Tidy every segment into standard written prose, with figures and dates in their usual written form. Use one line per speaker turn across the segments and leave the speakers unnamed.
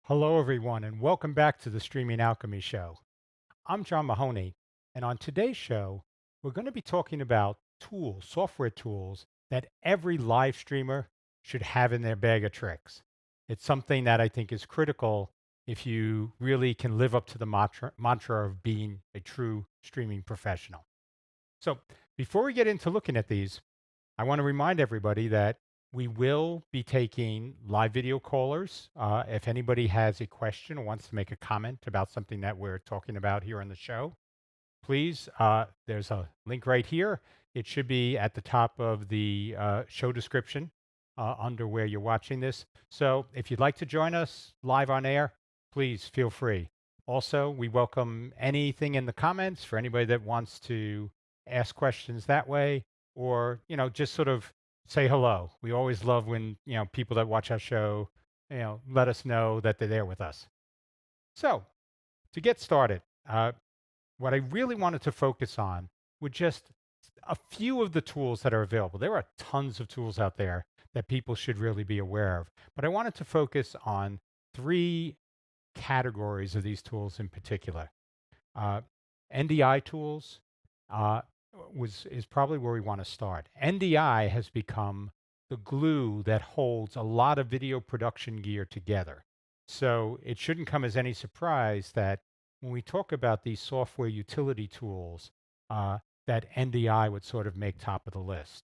Hello, everyone, and welcome back to the Streaming Alchemy Show. I'm John Mahoney, and on today's show, we're going to be talking about tools, software tools that every live streamer should have in their bag of tricks. It's something that I think is critical if you really can live up to the mantra of being a true streaming professional. So, before we get into looking at these, I want to remind everybody that we will be taking live video callers. If anybody has a question or wants to make a comment about something that we're talking about here on the show, please, there's a link right here. It should be at the top of the show description under where you're watching this. So if you'd like to join us live on air, please feel free. Also, we welcome anything in the comments for anybody that wants to ask questions that way or, just sort of say hello. We always love when, people that watch our show, let us know that they're there with us. So to get started, what I really wanted to focus on were just a few of the tools that are available. There are tons of tools out there that people should really be aware of, but I wanted to focus on three categories of these tools in particular. Uh, NDI tools is probably where we want to start. NDI has become the glue that holds a lot of video production gear together. So it shouldn't come as any surprise that when we talk about these software utility tools, uh, that NDI would sort of make top of the list.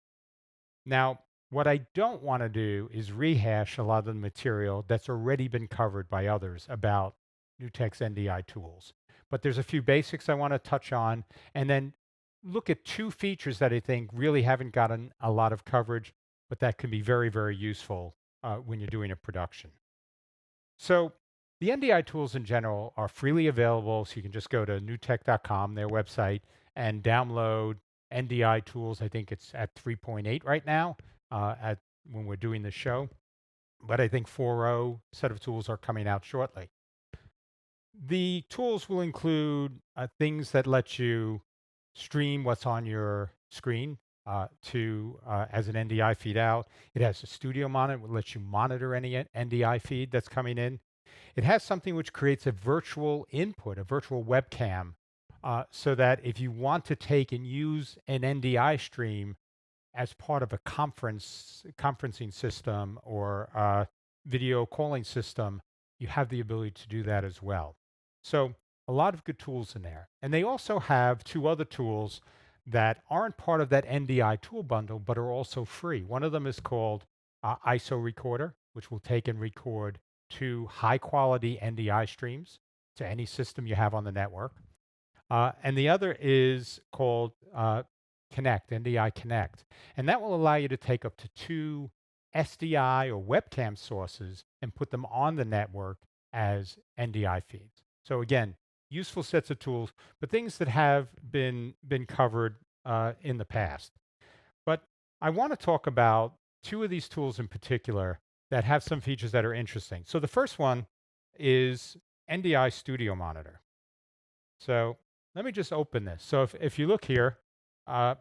Now, what I don't want to do is rehash a lot of the material that's already been covered by others about NewTek's NDI tools. But there's a few basics I want to touch on, and then look at two features that I think really haven't gotten a lot of coverage, but that can be very, very useful when you're doing a production. So the NDI tools in general are freely available. So you can just go to newtek.com, their website, and download NDI tools. I think it's at 3.8 right now at when we're doing the show. But I think 4.0 set of tools are coming out shortly. The tools will include things that let you stream what's on your screen to as an NDI feed out. It has a studio monitor that lets you monitor any NDI feed that's coming in. It has something which creates a virtual input, a virtual webcam, so that if you want to take and use an NDI stream as part of a conferencing system or video calling system, you have the ability to do that as well. So a lot of good tools in there. And they also have two other tools that aren't part of that NDI tool bundle, but are also free. One of them is called ISO Recorder, which will take and record two high quality NDI streams to any system you have on the network. And the other is called Connect, NDI Connect. And that will allow you to take up to two SDI or webcam sources and put them on the network as NDI feeds. So again, useful sets of tools, but things that have been covered in the past. But I want to talk about two of these tools in particular that have some features that are interesting. So the first one is NDI Studio Monitor. So let me just open this. So if you look here, uh,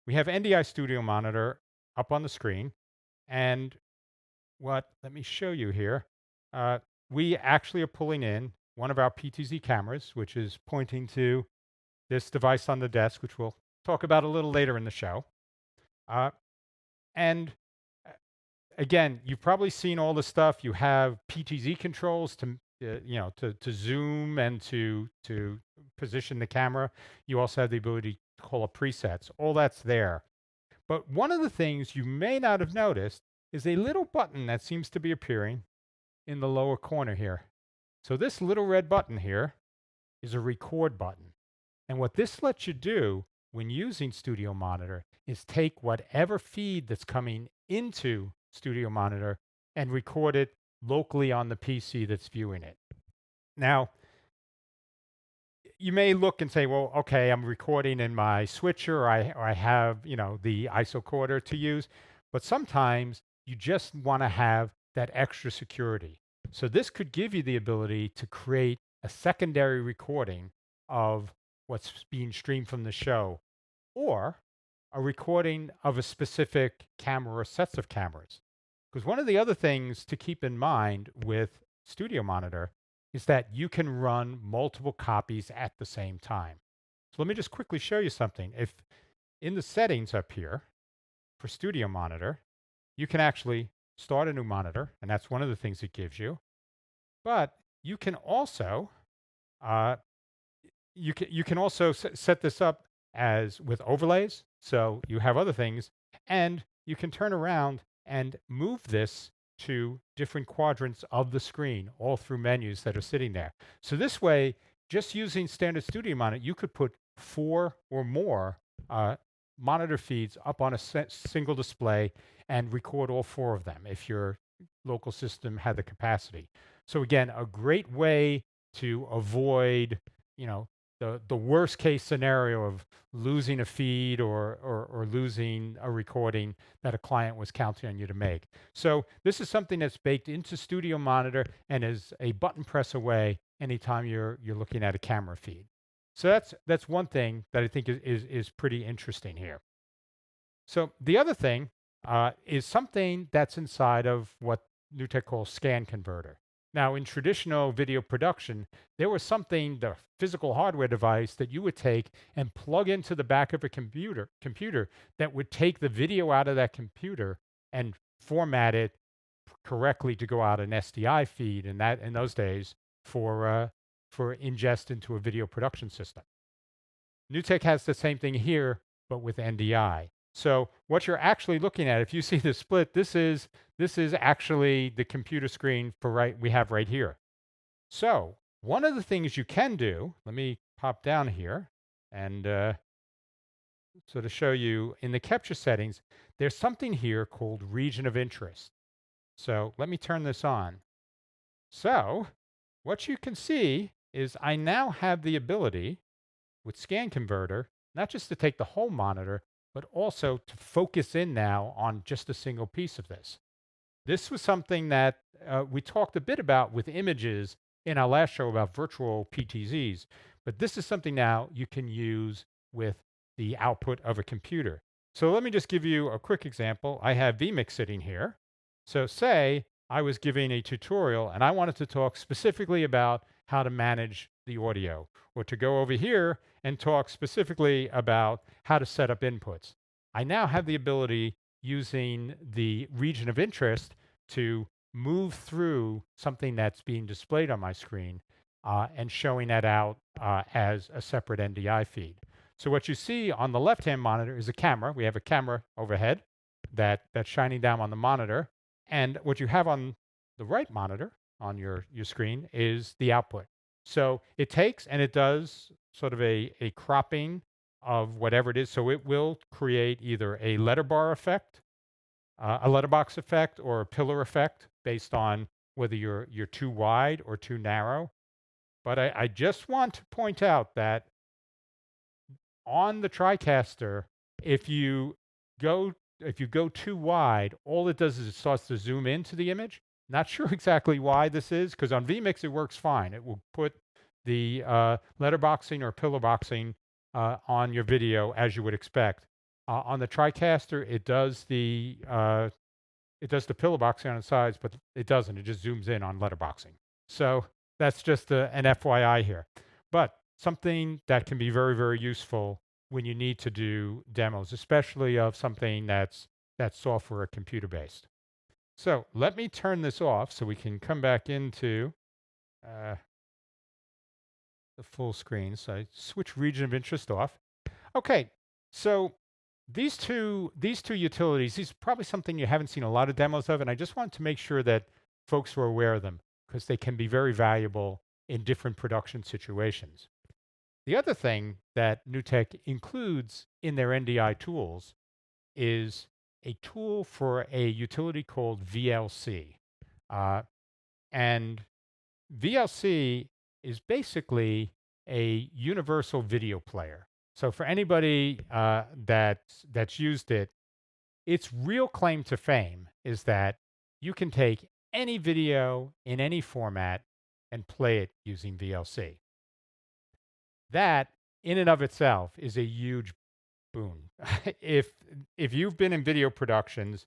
we have NDI Studio Monitor up on the screen. And let me show you here. Uh, we actually are pulling in one of our PTZ cameras, which is pointing to this device on the desk, which we'll talk about a little later in the show. Uh, and again, you've probably seen all the stuff. You have PTZ controls to zoom and to position the camera. You also have the ability to call up presets. All that's there. But one of the things you may not have noticed is a little button that seems to be appearing in the lower corner here. So this little red button here is a record button. And what this lets you do when using Studio Monitor is take whatever feed that's coming into Studio Monitor and record it locally on the PC that's viewing it. Now, you may look and say, well, okay, I'm recording in my switcher, or I have, the ISO recorder to use, but sometimes you just want to have that extra security. So this could give you the ability to create a secondary recording of what's being streamed from the show, or a recording of a specific camera or sets of cameras. Because one of the other things to keep in mind with studio monitor is that you can run multiple copies at the same time. So let me just quickly show you something. If in the settings up here for studio monitor, you can actually start a new monitor, and that's one of the things it gives you. But you can also uh, you can also set this up as with overlays. So you have other things, and you can turn around and move this to different quadrants of the screen, all through menus that are sitting there. So this way, just using standard studio monitor, you could put 4 or more uh, monitor feeds up on a single display and record all 4 of them if your local system had the capacity. So again, a great way to avoid, you know, the worst case scenario of losing a feed or losing a recording that a client was counting on you to make. So this is something that's baked into Studio Monitor and is a button press away anytime you're looking at a camera feed. So that's one thing that I think is pretty interesting here. So the other thing is something that's inside of what NewTek calls scan converter. Now, in traditional video production, there was something, the physical hardware device that you would take and plug into the back of a computer that would take the video out of that computer and format it correctly to go out an SDI feed, and that in those days for ingest into a video production system. NewTek has the same thing here, but with NDI. So what you're actually looking at, if you see the split, this is actually the computer screen for we have right here. So one of the things you can do, let me pop down here, and so to show you in the capture settings, there's something here called region of interest. So let me turn this on. So what you can see is I now have the ability with scan converter, not just to take the whole monitor, but also to focus in now on just a single piece of this. This was something that we talked a bit about with images in our last show about virtual PTZs, but this is something now you can use with the output of a computer. So let me just give you a quick example. I have vMIX sitting here. So say I was giving a tutorial and I wanted to talk specifically about how to manage the audio, or to go over here and talk specifically about how to set up inputs. I now have the ability, using the region of interest, to move through something that's being displayed on my screen and showing that out as a separate NDI feed. So what you see on the left-hand monitor is a camera. We have a camera overhead that's shining down on the monitor. And what you have on the right monitor on your screen is the output. So it takes and it does sort of a cropping of whatever it is. So it will create either a letterbar effect, a letterbox effect, or a pillar effect based on whether you're too wide or too narrow. But I just want to point out that on the TriCaster, if you go if you go too wide, all it does is it starts to zoom into the image. Not sure exactly why this is, because on vMix it works fine. It will put the letterboxing or pillar boxing on your video as you would expect. On the TriCaster, it does the pillar boxing on the sides, but it doesn't. It just zooms in on letterboxing. So that's just an FYI here. But something that can be very, very useful when you need to do demos, especially of something that's software or computer based. So let me turn this off so we can come back into uh, the full screen. So I switch region of interest off. Okay, so these two utilities, these are probably something you haven't seen a lot of demos of, and I just wanted to make sure that folks were aware of them because they can be very valuable in different production situations. The other thing that NewTek includes in their NDI tools is a tool for a utility called VLC. Uh, and VLC is basically a universal video player. So for anybody that's used it, its real claim to fame is that you can take any video in any format and play it using VLC. That in and of itself is a huge boon. if you've been in video productions,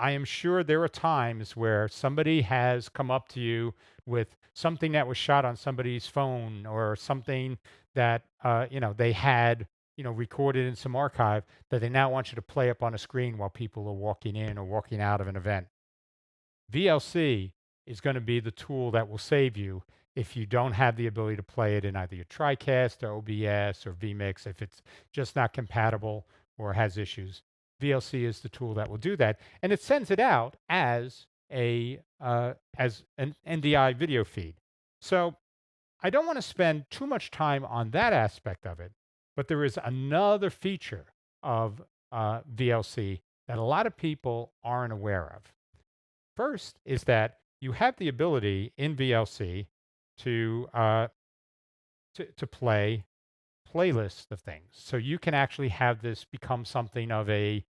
I am sure there are times where somebody has come up to you with something that was shot on somebody's phone or something that they had recorded in some archive that they now want you to play up on a screen while people are walking in or walking out of an event. VLC is going to be the tool that will save you if you don't have the ability to play it in either your TriCast or OBS or vMIX, if it's just not compatible or has issues. VLC is the tool that will do that, and it sends it out as an NDI video feed. So I don't want to spend too much time on that aspect of it, but there is another feature of VLC that a lot of people aren't aware of. First is that you have the ability in VLC to play playlists of things. So you can actually have this become something of a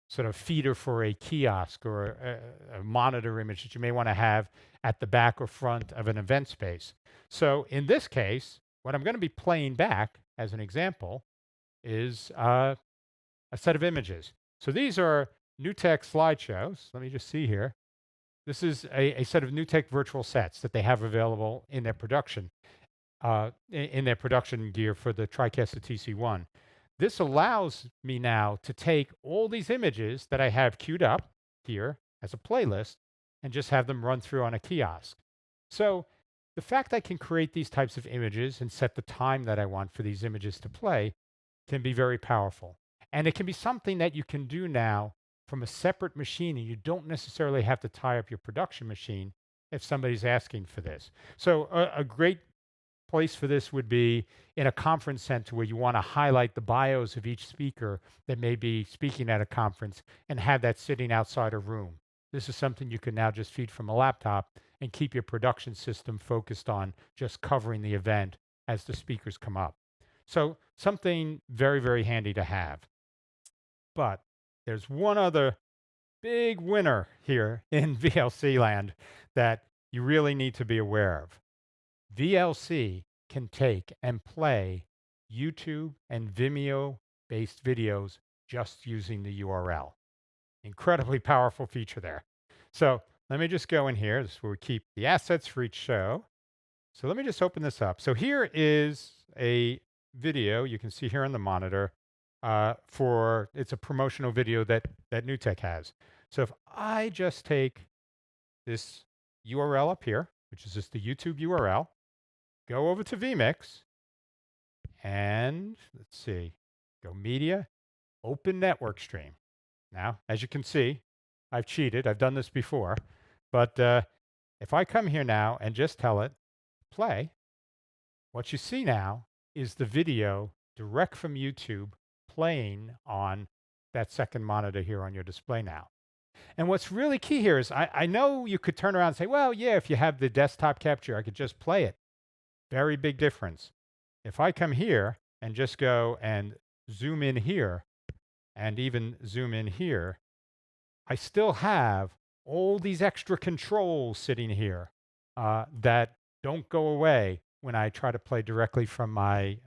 sort of feeder for a kiosk or a monitor image that you may want to have at the back or front of an event space. So in this case, what I'm going to be playing back as an example is a set of images. So these are NewTek slideshows. Let me just see here. This is a set of NewTek virtual sets that they have available in their production in their production gear for the TriCaster TC1. This allows me now to take all these images that I have queued up here as a playlist and just have them run through on a kiosk. So the fact I can create these types of images and set the time that I want for these images to play can be very powerful. And it can be something that you can do now from a separate machine, and you don't necessarily have to tie up your production machine if somebody's asking for this. So a great place for this would be in a conference center where you want to highlight the bios of each speaker that may be speaking at a conference and have that sitting outside a room. This is something you can now just feed from a laptop and keep your production system focused on just covering the event as the speakers come up. So something very, very handy to have. But there's one other big winner here in VLC land that you really need to be aware of. VLC can take and play YouTube and Vimeo based videos just using the URL. Incredibly powerful feature there. So let me just go in here. This is where we keep the assets for each show. So let me just open this up. So here is a video you can see here on the monitor it's a promotional video that NewTek has. So if I just take this URL up here, which is just the YouTube URL, go over to vMIX, and let's see, go Media, Open Network Stream. Now, as you can see, I've cheated. I've done this before. But if I come here now and just tell it, play, what you see now is the video direct from YouTube playing on that second monitor here on your display now. And what's really key here is I know you could turn around and say, well, yeah, if you have the desktop capture, I could just play it. Very big difference. If I come here and just go and zoom in here and even zoom in here, I still have all these extra controls sitting here that don't go away when I try to play directly from my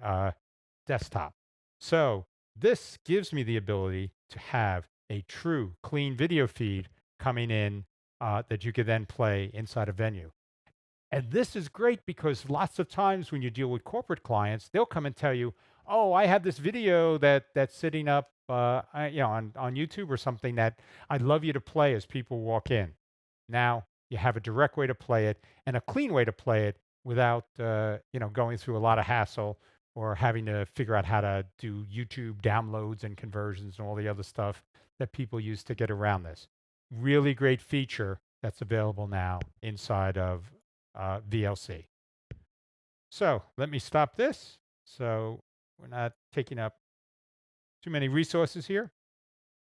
desktop. So this gives me the ability to have a true clean video feed coming in that you could then play inside a venue. And this is great because lots of times when you deal with corporate clients, they'll come and tell you, "Oh, I have this video that's sitting up, on YouTube or something that I'd love you to play as people walk in." Now you have a direct way to play it and a clean way to play it without, going through a lot of hassle or having to figure out how to do YouTube downloads and conversions and all the other stuff that people use to get around this. Really great feature that's available now inside of VLC. So let me stop this so we're not taking up too many resources here.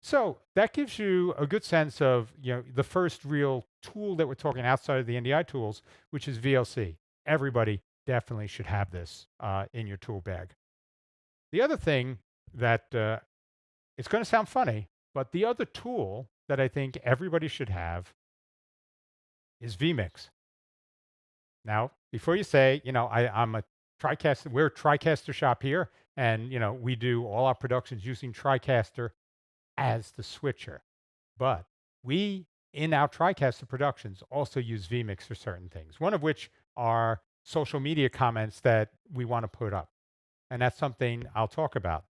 So that gives you a good sense of the first real tool that we're talking outside of the NDI tools, which is VLC. Everybody definitely should have this in your tool bag. The other thing that it's going to sound funny, but the other tool that I think everybody should have is vMIX. Now, before you say, I'm a TriCaster, we're a TriCaster shop here, and we do all our productions using TriCaster as the switcher. But We, in our TriCaster productions, also use vMIX for certain things, one of which are social media comments that we want to put up. And that's something I'll talk about.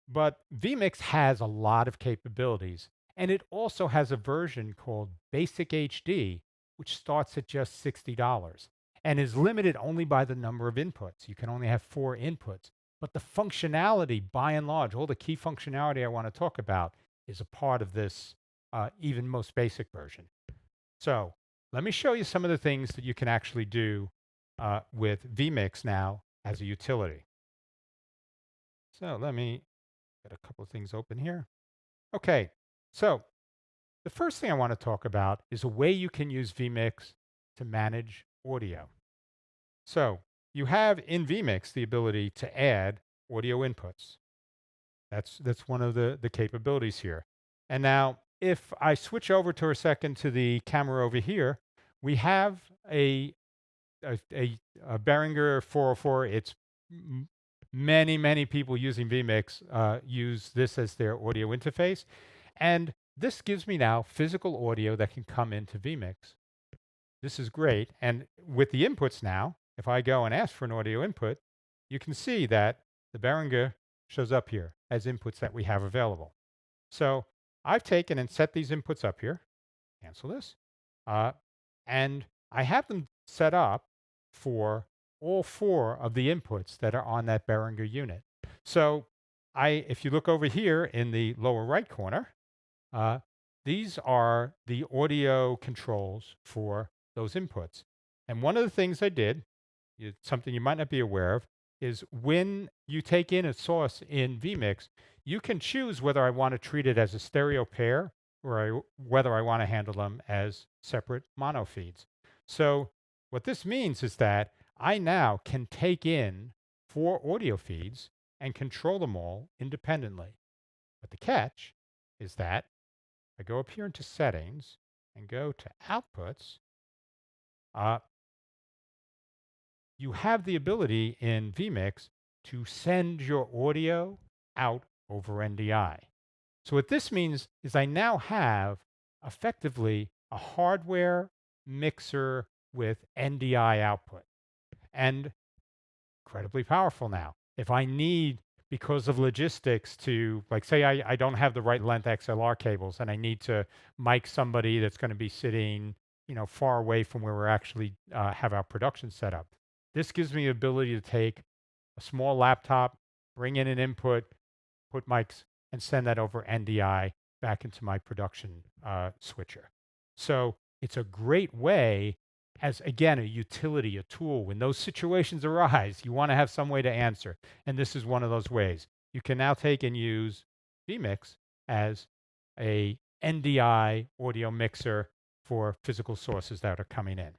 But vMix has a lot of capabilities, and it also has a version called Basic HD, which starts at just $60 and is limited only by the number of inputs. You can only have 4 inputs. But the functionality, by and large, all the key functionality I want to talk about is a part of this even most basic version. So let me show you some of the things that you can actually do with vMix now as a utility. So let me get a couple of things open here. Okay, so the first thing I want to talk about is a way you can use vMix to manage audio. So you have in vMix the ability to add audio inputs. That's one of the capabilities here. And now if I switch over to a second to the camera over here, we have a Behringer 404. It's m- many people using vMix use this as their audio interface, and this gives me now physical audio that can come into vMix. This is great, and with the inputs now, if I go and ask for an audio input, you can see that the Behringer shows up here as inputs that we have available. So I've taken and set these inputs up here. Cancel this. Uh, and I have them set up for all 4 of the inputs that are on that Behringer unit. So if you look over here in the lower right corner, uh, these are the audio controls for those inputs. And one of the things I did, something you might not be aware of, is when you take in a source in vMix, you can choose whether I want to treat it as a stereo pair or whether I want to handle them as separate mono feeds. So what this means is that I now can take in 4 audio feeds and control them all independently. But the catch is that I go up here into settings and go to outputs. Uh, you have the ability in vMix to send your audio out over NDI. So what this means is I now have effectively a hardware mixer with NDI output and incredibly powerful now. If I need, because of logistics, to like say I don't have the right length XLR cables and I need to mic somebody that's going to be sitting far away from where we're actually have our production set up. This gives me the ability to take a small laptop, bring in an input, put mics, and send that over NDI back into my production switcher. So it's a great way as, again, a utility, a tool. When those situations arise, you want to have some way to answer. And this is one of those ways. You can now take and use vMix as a NDI audio mixer for physical sources that are coming in.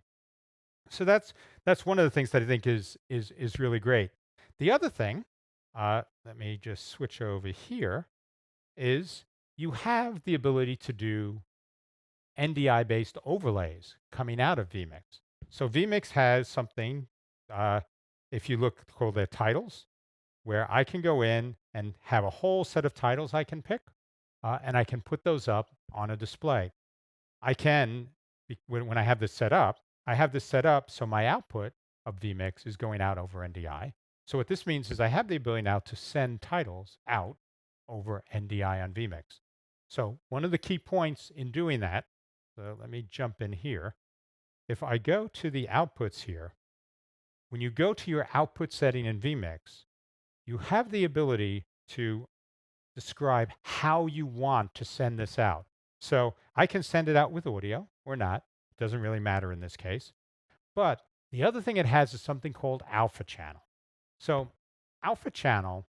So that's one of the things that I think is really great. The other thing, let me just switch over here, is you have the ability to do NDI based overlays coming out of vMix. So vMix has something, uh, if you look, called their titles, where I can go in and have a whole set of titles I can pick, and I can put those up on a display. I can, when I have this set up, I have this set up so my output of vMix is going out over NDI. So what this means is I have the ability now to send titles out over NDI on vMix. So one of the key points in doing that, so let me jump in here. If I go to the outputs here, when you go to your output setting in vMix, you have the ability to describe how you want to send this out. So I can send it out with audio or not. It doesn't really matter in this case. But the other thing it has is something called alpha channel. So alpha channel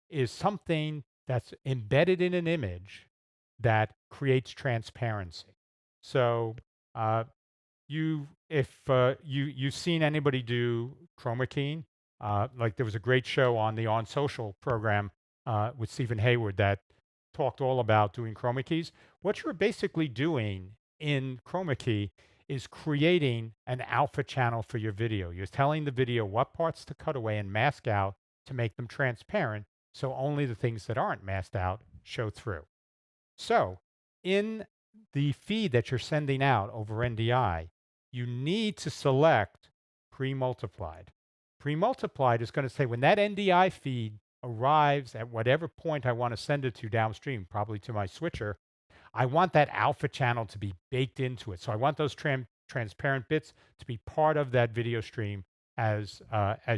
is something that's embedded in an image that creates transparency. So uh, if you've seen anybody do chroma keying, like there was a great show on the On Social program with Stephen Hayward that talked all about doing chroma keys. What you're basically doing in chroma key is creating an alpha channel for your video. You're telling the video what parts to cut away and mask out to make them transparent, so only the things that aren't masked out show through. So in the feed that you're sending out over NDI, you need to select pre-multiplied. Pre-multiplied is going to say when that NDI feed arrives at whatever point I want to send it to downstream, probably to my switcher, I want that alpha channel to be baked into it. So I want those transparent bits to be part of that video stream as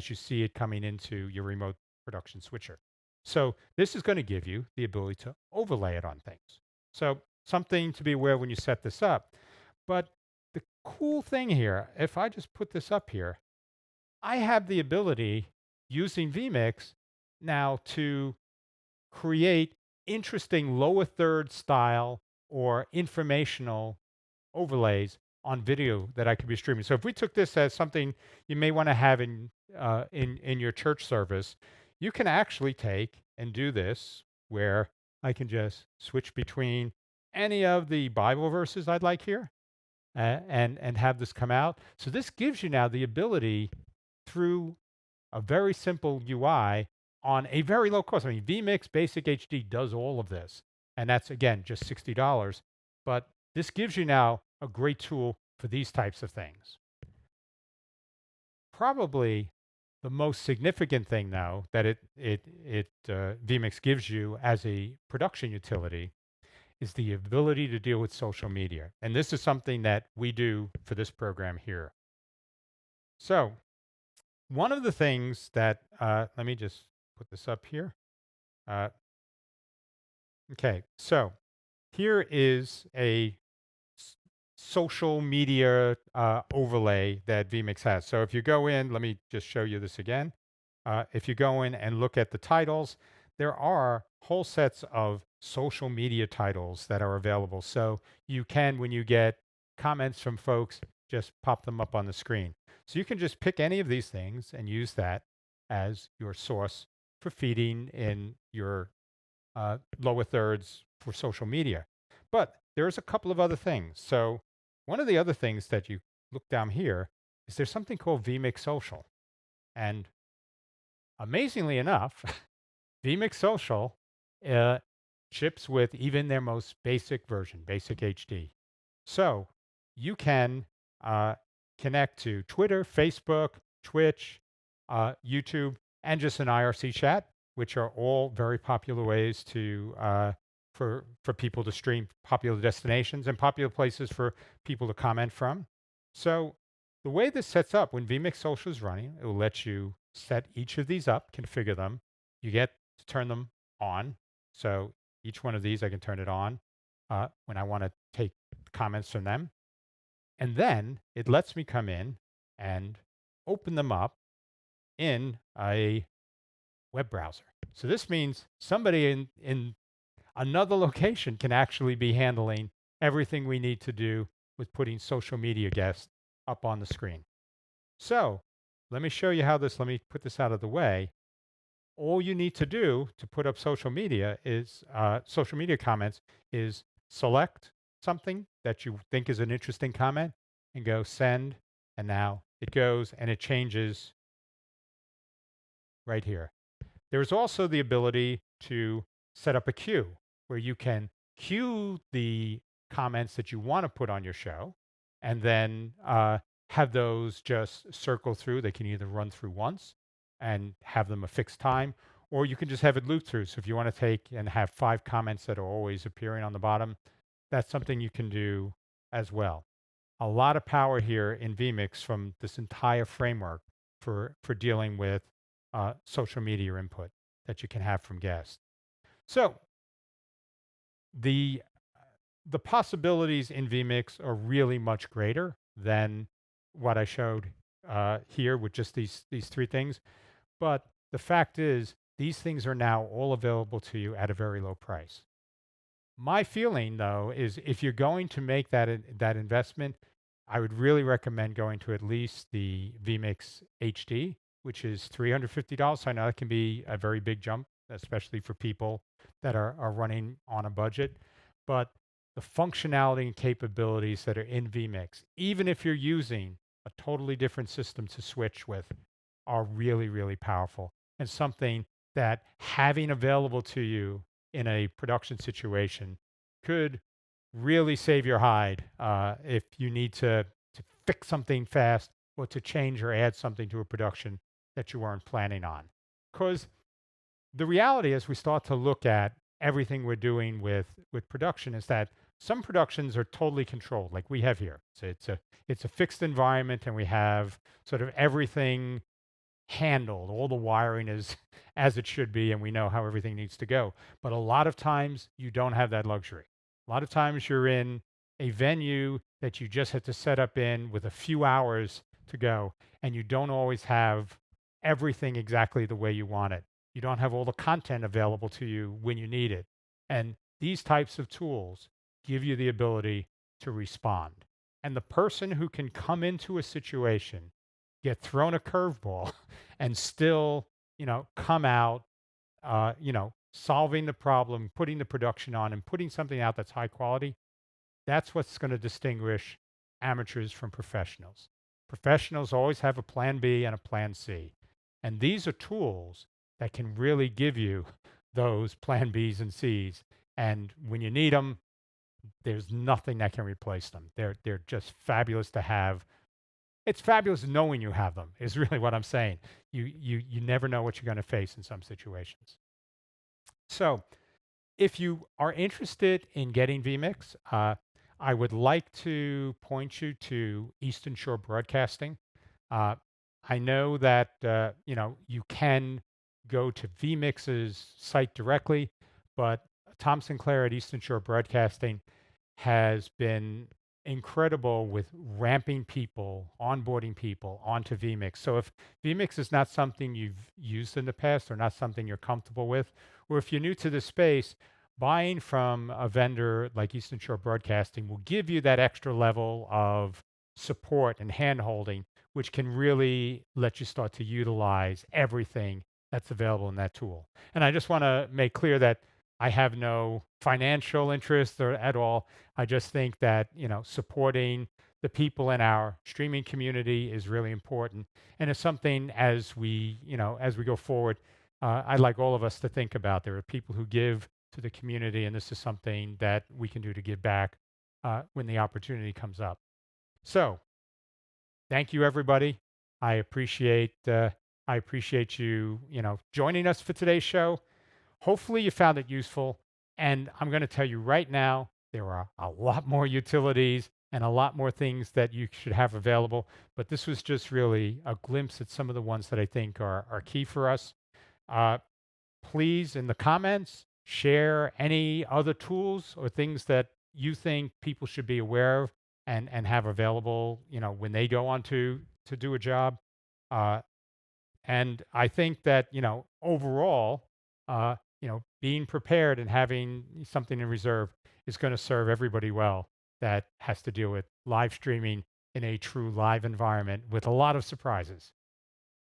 you see it coming into your remote production switcher. So this is going to give you the ability to overlay it on things. So something to be aware when you set this up. But the cool thing here, if I just put this up here, I have the ability using vMIX now to create interesting lower third style or informational overlays on video that I could be streaming. So if we took this as something you may want to have in your church service, you can actually take and do this where I can just switch between any of the Bible verses I'd like here and have this come out. So this gives you now the ability through a very simple UI on a very low cost. I mean, vMix Basic HD does all of this, and that's again just $60. But this gives you now a great tool for these types of things. Probably the most significant thing now that vMix gives you as a production utility is the ability to deal with social media, and this is something that we do for this program here. So one of the things that let me just put this up here. Uh, okay, so here is a social media overlay that vMix has. So if you go in, let me just show you this again. If you go in and look at the titles, there are whole sets of social media titles that are available. So you can, when you get comments from folks, just pop them up on the screen. So you can just pick any of these things and use that as your source for feeding in your lower thirds for social media. But there's a couple of other things. So one of the other things that you look down here is there's something called vMix Social. And amazingly enough, vMix Social uh, ships with even their most basic version, Basic HD. So you can uh, connect to Twitter, Facebook, Twitch, YouTube, and just an IRC chat, which are all very popular ways to for people to stream popular destinations and popular places for people to comment from. So the way this sets up when vMix Social is running, it will let you set each of these up, configure them. You get to turn them on. So each one of these, I can turn it on when I want to take comments from them. And then it lets me come in and open them up in a web browser. So this means somebody in another location can actually be handling everything we need to do with putting social media guests up on the screen. So let me show you how this, let me put this out of the way. All you need to do to put up social media comments is select something that you think is an interesting comment and go send. And now it goes and it changes right here. There's also the ability to set up a queue where you can queue the comments that you want to put on your show and then have those just circle through. They can either run through once and have them a fixed time, or you can just have it loop through. So if you want to take and have 5 comments that are always appearing on the bottom, that's something you can do as well. A lot of power here in vMix from this entire framework for dealing with social media input that you can have from guests. So the the possibilities in vMix are really much greater than what I showed here with just these 3 things. But the fact is, these things are now all available to you at a very low price. My feeling, though, is if you're going to make that investment, I would really recommend going to at least the vMix HD, which is $350. I know that can be a very big jump, especially for people that are running on a budget. But the functionality and capabilities that are in vMix, even if you're using a totally different system to switch with, are really, really powerful and something that having available to you in a production situation could really save your hide if you need to fix something fast or to change or add something to a production that you weren't planning on. Because the reality as we start to look at everything we're doing with production is that some productions are totally controlled like we have here. So it's a fixed environment and we have sort of everything handled. All the wiring is as it should be, and we know how everything needs to go. But a lot of times you don't have that luxury. A lot of times you're in a venue that you just had to set up in with a few hours to go, and you don't always have everything exactly the way you want it. You don't have all the content available to you when you need it. And these types of tools give you the ability to respond. And the person who can come into a situation, get thrown a curveball, and still, come out, solving the problem, putting the production on, and putting something out that's high quality. That's what's going to distinguish amateurs from professionals. Professionals always have a plan B and a plan C. And these are tools that can really give you those plan Bs and Cs. And when you need them, there's nothing that can replace them. They're just fabulous to have. It's fabulous knowing you have them is really what I'm saying. You never know what you're going to face in some situations. So if you are interested in getting vMIX, I would like to point you to Eastern Shore Broadcasting. Uh, I know that you can go to vMIX's site directly, but Tom Sinclair at Eastern Shore Broadcasting has been incredible with ramping people, onboarding people onto vMIX. So if vMIX is not something you've used in the past or not something you're comfortable with, or if you're new to the space, buying from a vendor like Eastern Shore Broadcasting will give you that extra level of support and handholding, which can really let you start to utilize everything that's available in that tool. And I just want to make clear that I have no financial interest or at all. I just think that, supporting the people in our streaming community is really important. And it's something as we go forward, I'd like all of us to think about. There are people who give to the community, and this is something that we can do to give back when the opportunity comes up. So thank you, everybody. I appreciate you, joining us for today's show. Hopefully you found it useful. And I'm going to tell you right now, there are a lot more utilities and a lot more things that you should have available. But this was just really a glimpse at some of the ones that I think are key for us. Uh, Please, in the comments, share any other tools or things that you think people should be aware of and have available, when they go on to do a job. Uh, and I think that, overall, being prepared and having something in reserve is going to serve everybody well that has to deal with live streaming in a true live environment with a lot of surprises.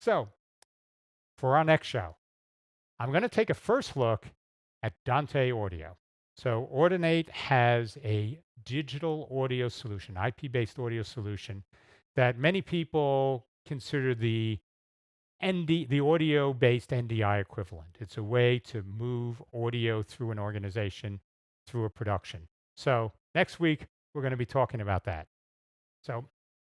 So, for our next show, I'm going to take a first look at Dante Audio. So, Ordinate has a digital audio solution, IP based audio solution that many people consider the audio-based NDI equivalent. It's a way to move audio through an organization, through a production. So next week, we're going to be talking about that. So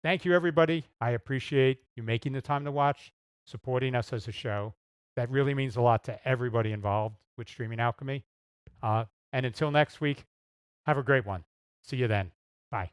thank you, everybody. I appreciate you making the time to watch, supporting us as a show. That really means a lot to everybody involved with Streaming Alchemy. And until next week, have a great one. See you then. Bye.